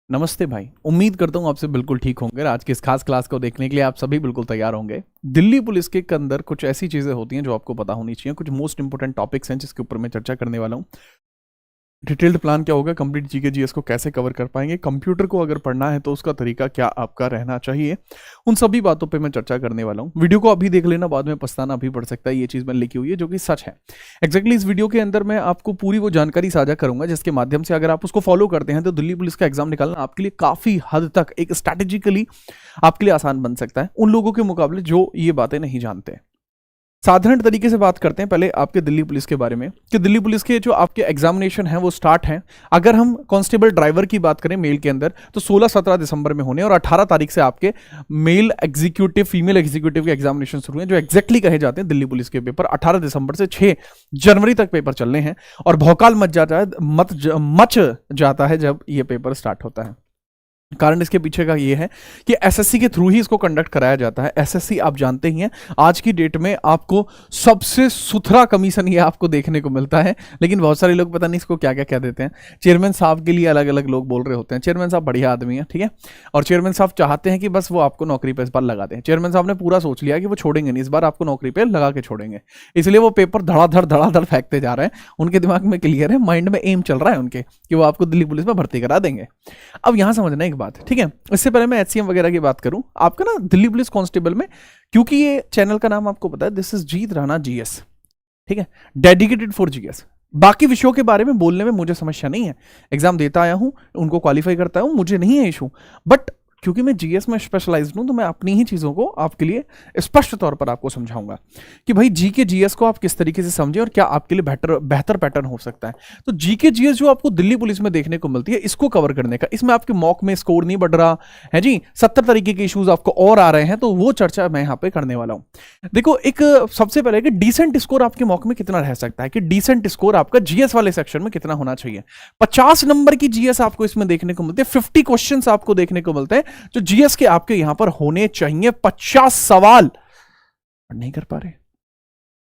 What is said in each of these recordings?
नमस्ते भाई। उम्मीद करता हूँ आप सब बिल्कुल ठीक होंगे। आज की इस खास क्लास को देखने के लिए आप सभी बिल्कुल तैयार होंगे। दिल्ली पुलिस के अंदर कुछ ऐसी चीज़ें होती हैं जो आपको पता होनी चाहिए। कुछ मोस्ट इंपोर्टेंट टॉपिक्स हैं जिसके ऊपर मैं चर्चा करने वाला हूँ। डिटेल्ड प्लान क्या होगा, कंप्लीट जीके जीएस को कैसे कवर कर पाएंगे, कंप्यूटर को अगर पढ़ना है तो उसका तरीका क्या आपका रहना चाहिए, उन सभी बातों पे मैं चर्चा करने वाला हूँ। वीडियो को अभी देख लेना, बाद में पछताना भी पड़ सकता है। ये चीज़ मैंने लिखी हुई है जो कि सच है। एक्जैक्टली इस वीडियो के अंदर मैं आपको पूरी वो जानकारी साझा करूंगा जिसके माध्यम से अगर आप उसको फॉलो करते हैं तो दिल्ली पुलिस का एग्जाम निकालना आपके लिए काफ़ी हद तक एक स्ट्रैटेजिकली आपके लिए आसान बन सकता है उन लोगों के मुकाबले जो ये बातें नहीं जानते। साधारण तरीके से बात करते हैं पहले आपके दिल्ली पुलिस के बारे में कि दिल्ली पुलिस के जो आपके एग्जामिनेशन है वो स्टार्ट हैं। अगर हम कांस्टेबल ड्राइवर की बात करें मेल के अंदर तो 16-17 दिसंबर में होने और 18 तारीख से आपके मेल एग्जीक्यूटिव फीमेल एग्जीक्यूटिव के एग्जामिनेशन शुरू हैं जो एग्जैक्टली कहे जाते हैं दिल्ली पुलिस के पेपर 18 दिसंबर से 6 जनवरी तक पेपर चलने हैं। और भौकाल मच जाता है जब ये पेपर स्टार्ट होता है। कारण इसके पीछे का ये है कि एसएससी के थ्रू ही इसको कंडक्ट कराया जाता है। एसएससी आप जानते ही हैं आज की डेट में आपको सबसे सुथरा कमीशन ये आपको देखने को मिलता है। लेकिन बहुत सारे लोग पता नहीं इसको क्या क्या कह देते हैं। चेयरमैन साहब के लिए अलग अलग लोग बोल रहे होते हैं। चेयरमैन साहब बढ़िया आदमी है, ठीक है, और चेयरमैन साहब चाहते हैं कि बस वो आपको नौकरी पर इस बार लगा दें। चेयरमैन साहब ने पूरा सोच लिया कि वो छोड़ेंगे नहीं, इस बार आपको नौकरी पर लगा के छोड़ेंगे। इसलिए वो पेपर धड़ाधड़ फेंकते जा रहे हैं। उनके दिमाग में क्लियर है, माइंड में एम चल रहा है उनके कि वो आपको दिल्ली पुलिस में भर्ती करा देंगे। अब यहां समझना एक बात, ठीक है, इससे पहले मैं एचसीएम वगैरह की बात करूं आपका ना दिल्ली पुलिस कांस्टेबल में, क्योंकि ये चैनल का नाम आपको पता है, this is Jeet Rana GS, ठीक है, डेडिकेटेड फॉर जीएस। बाकी विषयों के बारे में बोलने में मुझे समस्या नहीं है। एग्जाम देता आया हूं, उनको क्वालिफाई करता हूं, मुझे नहीं है इशू। बट क्योंकि मैं जीएस में स्पेशलाइज्ड हूं तो मैं अपनी ही चीजों को आपके लिए स्पष्ट तौर पर आपको समझाऊंगा कि भाई जीके जीएस को आप किस तरीके से समझें और क्या आपके लिए बेहतर पैटर्न हो सकता है। तो जीके जीएस जो आपको दिल्ली पुलिस में देखने को मिलती है इसको कवर करने का, इसमें आपके मॉक में स्कोर नहीं बढ़ रहा है जी, 70 तरीके के इश्यूज आपको और आ रहे हैं, तो वो चर्चा मैं यहां पर करने वाला हूं। देखो, एक सबसे पहले कि डिसेंट स्कोर आपके मॉक में कितना रह सकता है, कि डिसेंट स्कोर आपका जीएस वाले सेक्शन में कितना होना चाहिए। 50 नंबर की जीएस आपको इसमें देखने को मिलती है, 50 क्वेश्चन आपको देखने को मिलते हैं जो जीएस के आपके यहां पर होने चाहिए। 50 सवाल नहीं कर पा रहे,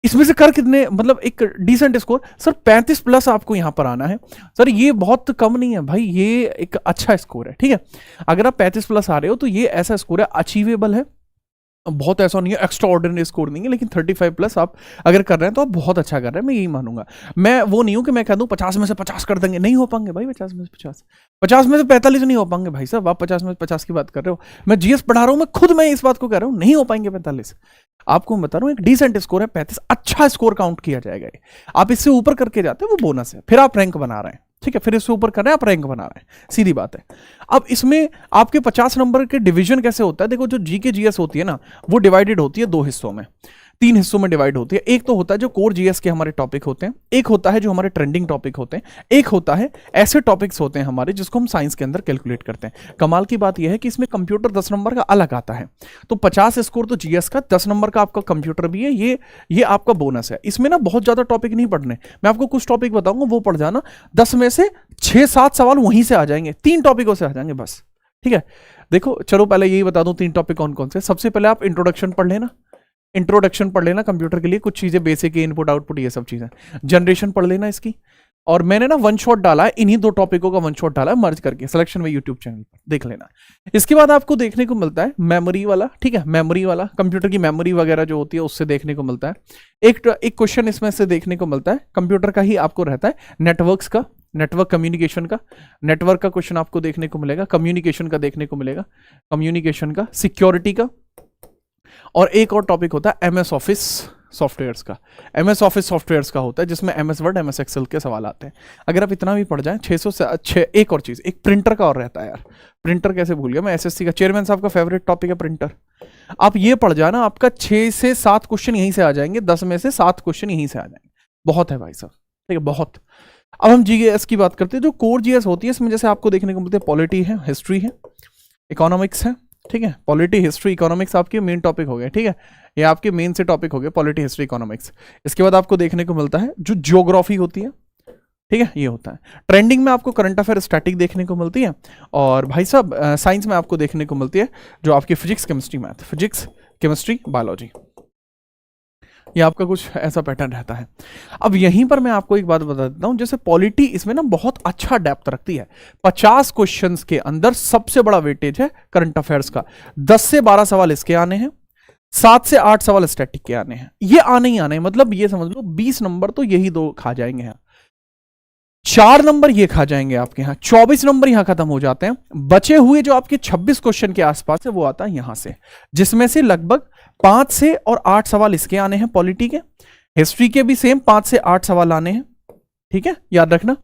इसमें से कर कितने, मतलब एक डिसेंट स्कोर सर 35 प्लस आपको यहां पर आना है। सर ये बहुत कम नहीं है भाई, ये एक अच्छा स्कोर है, ठीक है। अगर आप 35 प्लस आ रहे हो तो ये ऐसा स्कोर है, अचीवेबल है, बहुत ऐसा नहीं है, एक्स्ट्रा ऑर्डिनरी स्कोर नहीं है, लेकिन 35 प्लस आप अगर कर रहे हैं तो आप बहुत अच्छा कर रहे हैं, मैं यही मानूंगा। मैं वो नहीं हूं कि मैं कह दूं 50 में से 50 कर देंगे, नहीं हो पाएंगे भाई। 50 में से 50 में से 45 नहीं हो पाएंगे भाई साहब। आप 50 में से 50 की बात कर रहे हो, मैं जीएस पढ़ा रहा हूं, मैं खुद मैं इस बात को कह रहा हूं नहीं हो पाएंगे 45। आपको मैं बता रहा हूं एक डिसेंट स्कोर है 35, अच्छा स्कोर काउंट किया जाएगा। आप इससे ऊपर करके जाते हैं वो बोनस है, फिर आप रैंक बना रहे हैं, ठीक है, फिर इससे ऊपर कर रहे हैं आप रैंक बना रहे हैं, सीधी बात है। अब इसमें आपके 50 नंबर के डिवीजन कैसे होता है, देखो जो जीके जीएस होती है ना वो डिवाइडेड होती है 2 हिस्सों में, 3 हिस्सों में डिवाइड होती है। एक तो होता है जो कोर जीएस के हमारे टॉपिक होते हैं, एक होता है जो हमारे ट्रेंडिंग टॉपिक होते हैं, एक होता है ऐसे टॉपिक्स होते हैं हमारे जिसको हम साइंस के अंदर कैलकुलेट करते हैं। कमाल की बात यह है कि इसमें कंप्यूटर 10 नंबर का अलग आता है, तो 50 स्कोर तो जीएस का, 10 नंबर का आपका कंप्यूटर भी है, ये आपका बोनस है। इसमें ना बहुत ज्यादा टॉपिक नहीं पढ़ने, मैं आपको कुछ टॉपिक बताऊंगा वो पढ़ जाना, 10 में से 6-7 सवाल वहीं से आ जाएंगे, 3 टॉपिकों से आ जाएंगे बस, ठीक है। देखो चलो पहले यही बता दूं 3 टॉपिक कौन कौन से। सबसे पहले आप इंट्रोडक्शन पढ़ लेना, इंट्रोडक्शन पढ़ लेना कंप्यूटर के लिए, कुछ चीजें बेसिक है, इनपुट आउटपुट ये सब चीजें। जनरेशन पढ़ लेना इसकी, और मैंने ना 1 शॉट डाला है, इन्हीं 2 टॉपिकों का 1 शॉट डाला है मर्ज करके, सिलेक्शन में यूट्यूब चैनल पर देख लेना। इसके बाद आपको देखने को मिलता है मेमोरी वाला, ठीक है, मेमोरी वाला कंप्यूटर की मेमोरी वगैरह जो होती है उससे देखने को मिलता है। एक क्वेश्चन इसमें से देखने को मिलता है कंप्यूटर का ही आपको रहता है, नेटवर्क्स का, नेटवर्क कम्युनिकेशन का, नेटवर्क का क्वेश्चन आपको देखने को मिलेगा, कम्युनिकेशन का देखने को मिलेगा, कम्युनिकेशन का, सिक्योरिटी का, और एक और टॉपिक होता है एमएस ऑफिस सॉफ्टवेयर्स का। एमएस ऑफिस सॉफ्टवेयर्स का होता है जिसमें एमएस वर्ड, एमएस एक्सेल के सवाल आते हैं। अगर आप इतना भी पढ़ जाएं 600 से 6, एक और चीज, एक प्रिंटर का और रहता है यार, प्रिंटर कैसे भूल गया मैं, एसएससी का चेयरमैन साहब का फेवरेट टॉपिक है प्रिंटर। आप ये पढ़ जाना, आपका 6 से 7 क्वेश्चन यहीं से आ जाएंगे, 10 में से 7 क्वेश्चन यहीं से आ जाएंगे, बहुत है भाई साहब, ठीक है, बहुत। अब हम जीएस की बात करते हैं, जो कोर जीएस होती है इसमें जैसे आपको देखने को मिलते हैं पॉलिटी है, हिस्ट्री है, इकोनॉमिक्स है, ठीक है, पॉलिटी हिस्ट्री इकोनॉमिक्स आपके मेन टॉपिक हो गए, ठीक है, ये आपके मेन से टॉपिक हो गए पॉलिटी हिस्ट्री इकोनॉमिक्स। इसके बाद आपको देखने को मिलता है जो ज्योग्राफी होती है, ठीक है, ये होता है। ट्रेंडिंग में आपको करंट अफेयर स्टैटिक देखने को मिलती है, और भाई साहब साइंस में आपको देखने को मिलती है जो आपकी physics chemistry math, physics chemistry biology. ये आपका कुछ ऐसा पैटर्न रहता है। अब यहीं पर मैं आपको एक बात बता देता हूं, जैसे पॉलिटी इसमें ना बहुत अच्छा डेप्थ रखती है। 50 क्वेश्चंस के अंदर सबसे बड़ा वेटेज है करंट अफेयर्स का। 10 से 12 सवाल इसके आने हैं, 7 से 8 सवाल स्टैटिक के आने हैं। ये आने ही आने हैं, मतलब ये समझ लो 20 नंबर तो यही दो खा जाएंगे यहाँ, 4 नंबर ये खा जाएंगे आपके यहाँ, 24 नंबर यहां खत्म हो जाते हैं। बचे हुए जो आपके 26 क्वेश्चन के आसपास है वो आता है यहां से, जिसमें से लगभग 5 से और 8 सवाल इसके आने हैं पॉलिटी के। हिस्ट्री के भी सेम 5 से 8 सवाल आने हैं, ठीक है, याद रखना।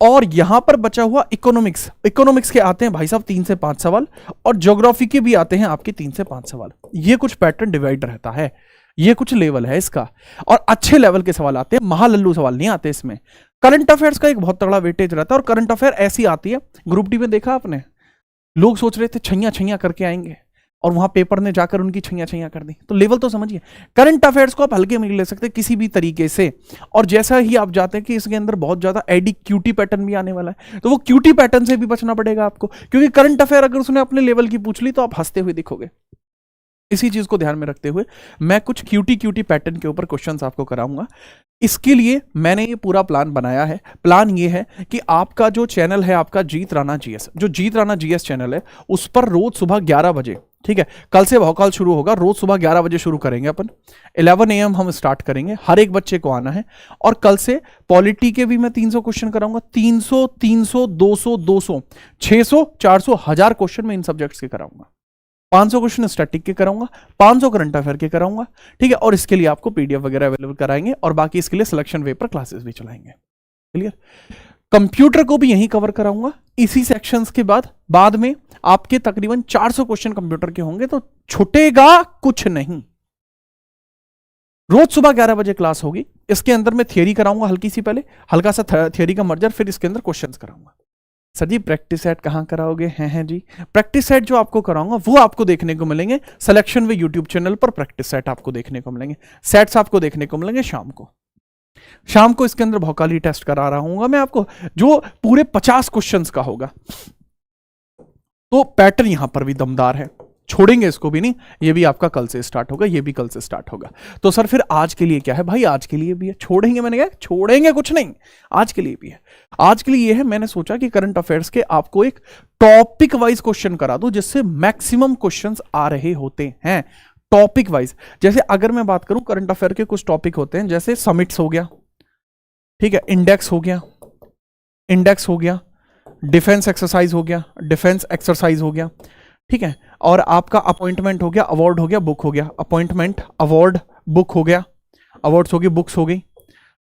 और यहां पर बचा हुआ इकोनॉमिक्स के आते हैं भाई साहब 3 से 5 सवाल, और ज्योग्राफी के भी आते हैं आपके 3 से 5 सवाल। ये कुछ पैटर्न डिवाइड रहता है, ये कुछ लेवल है इसका, और अच्छे लेवल के सवाल आते हैं, महालल्लू सवाल नहीं आते इसमें। करंट अफेयर्स का एक बहुत तगड़ा वेटेज रहता है, और करंट अफेयर ऐसी आती है, ग्रुप डी में देखा आपने, लोग सोच रहे थे छैया करके आएंगे और वहां पेपर ने जाकर उनकी छैया कर दी। तो लेवल तो समझिए, करंट अफेयर्स को आप हल्के में ले सकते किसी भी तरीके से। और जैसा ही आप जाते हैं कि इसके अंदर बहुत ज्यादा एडी क्यूटी पैटर्न भी आने वाला है, तो वो क्यूटी पैटर्न से भी बचना पड़ेगा आपको, क्योंकि करंट अफेयर अगर उसने अपने लेवल की पूछ ली तो आप हंसते हुए दिखोगे। इसी चीज को ध्यान में रखते हुए मैं कुछ क्यूटी पैटर्न के ऊपर क्वेश्चंस आपको कराऊंगा। इसके लिए मैंने ये पूरा प्लान बनाया है। प्लान ये है कि आपका जो चैनल है, आपका जीत राणा जीएस, जो जीत राणा जीएस चैनल है, उस पर रोज सुबह 11 बजे, ठीक है, कल से भौकाल शुरू होगा, रोज सुबह 11 बजे शुरू करेंगे अपन, 11 AM हम स्टार्ट करेंगे। हर एक बच्चे को आना है, और कल से पॉलिटी के भी मैं 300 क्वेश्चन कराऊंगा। 300, 200, 600, 400, 1000 क्वेश्चन मैं इन सब्जेक्ट्स के कराऊंगा। 500 क्वेश्चन स्टैटिक के कराऊंगा, 500 करंट अफेयर के कराऊंगा, ठीक है। और इसके लिए आपको पीडीएफ वगैरह अवेलेबल कराएंगे, और बाकी इसके लिए सिलेक्शन वे पर क्लासेस भी चलाएंगे। क्लियर। कंप्यूटर को भी यहीं कवर कराऊंगा इसी सेक्शंस के बाद में आपके तकरीबन 400 क्वेश्चन कंप्यूटर के होंगे, तो छूटेगा कुछ नहीं। रोज सुबह 11 बजे क्लास होगी। इसके अंदर मैं थियरी कराऊंगा हल्की सी, पहले हल्का सा थियरी का मर्जर, फिर इसके अंदर क्वेश्चंस कराऊंगा। सर जी प्रैक्टिस सेट कहाँ कराओगे? हैं जी, प्रैक्टिस सेट जो आपको कराऊंगा वो आपको देखने को मिलेंगे सिलेक्शन वे यूट्यूब चैनल पर। प्रैक्टिस सेट आपको देखने को मिलेंगे, सेट्स आपको देखने को मिलेंगे शाम को इसके अंदर भौकाली टेस्ट करा रहा हूं मैं आपको, जो पूरे 50 क्वेश्चंस का होगा। तो पैटर्न यहां पर भी दमदार है, छोड़ेंगे इसको भी नहीं। ये भी आपका कल से स्टार्ट होगा, ये भी कल से स्टार्ट होगा। तो सर फिर आज के लिए क्या है? भाई आज के लिए भी है, छोड़ेंगे, मैंने कहा छोड़ेंगे कुछ नहीं, आज के लिए भी है। आज के लिए ये है, मैंने सोचा कि करंट अफेयर्स के आपको एक टॉपिक वाइज क्वेश्चन करा दूं, जिससे मैक्सिमम क्वेश्चंस आ रहे होते हैं टॉपिक वाइज। जैसे अगर मैं बात करूं करंट अफेयर के कुछ टॉपिक होते हैं, जैसे समिट्स हो गया, ठीक है, इंडेक्स हो गया, डिफेंस एक्सरसाइज हो गया, डिफेंस एक्सरसाइज हो गया, ठीक है, और आपका अपॉइंटमेंट हो गया, अवार्ड हो गया, बुक हो गया, अपॉइंटमेंट, अवार्ड, बुक हो गया, अवार्ड्स हो गए, बुक्स हो गई,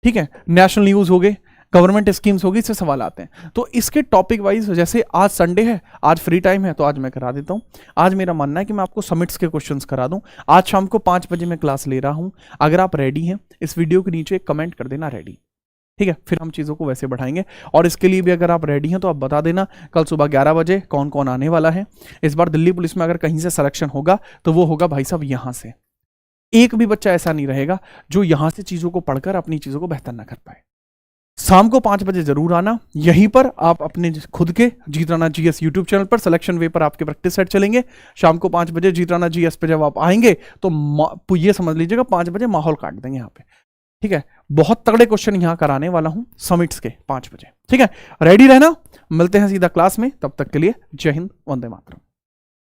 ठीक है, नेशनल न्यूज हो गए, गवर्नमेंट स्कीम्स होगी, इससे सवाल आते हैं। तो इसके टॉपिक वाइज, जैसे आज संडे है, आज फ्री टाइम है, तो आज मैं करा देता हूं। आज मेरा मानना है कि मैं आपको समिट्स के क्वेश्चंस करा दूं। आज शाम को 5 बजे मैं क्लास ले रहा हूं। अगर आप रेडी हैं, इस वीडियो के नीचे कमेंट कर देना रेडी, ठीक है, फिर हम चीज़ों को वैसे बढ़ाएंगे। और इसके लिए भी अगर आप रेडी हैं तो आप बता देना कल सुबह 11 बजे कौन कौन आने वाला है। इस बार दिल्ली पुलिस में अगर कहीं से सिलेक्शन होगा तो वो होगा भाई साहब यहाँ से। एक भी बच्चा ऐसा नहीं रहेगा जो यहाँ से चीज़ों को पढ़कर अपनी चीज़ों को बेहतर ना कर पाए। शाम को 5 बजे जरूर आना। यहीं पर आप अपने खुद के जीत राणा जीएस यूट्यूब चैनल पर सिलेक्शन वे पर आपके प्रैक्टिस सेट चलेंगे। शाम को 5 बजे जीत राणा जीएस पे जब आप आएंगे तो ये समझ लीजिएगा 5 बजे माहौल काट देंगे यहाँ पे, ठीक है। बहुत तगड़े क्वेश्चन यहां कराने वाला हूं समिट्स के 5 बजे, ठीक है। रेडी रहना, मिलते हैं सीधा क्लास में। तब तक के लिए जय हिंद, वंदे मातरम।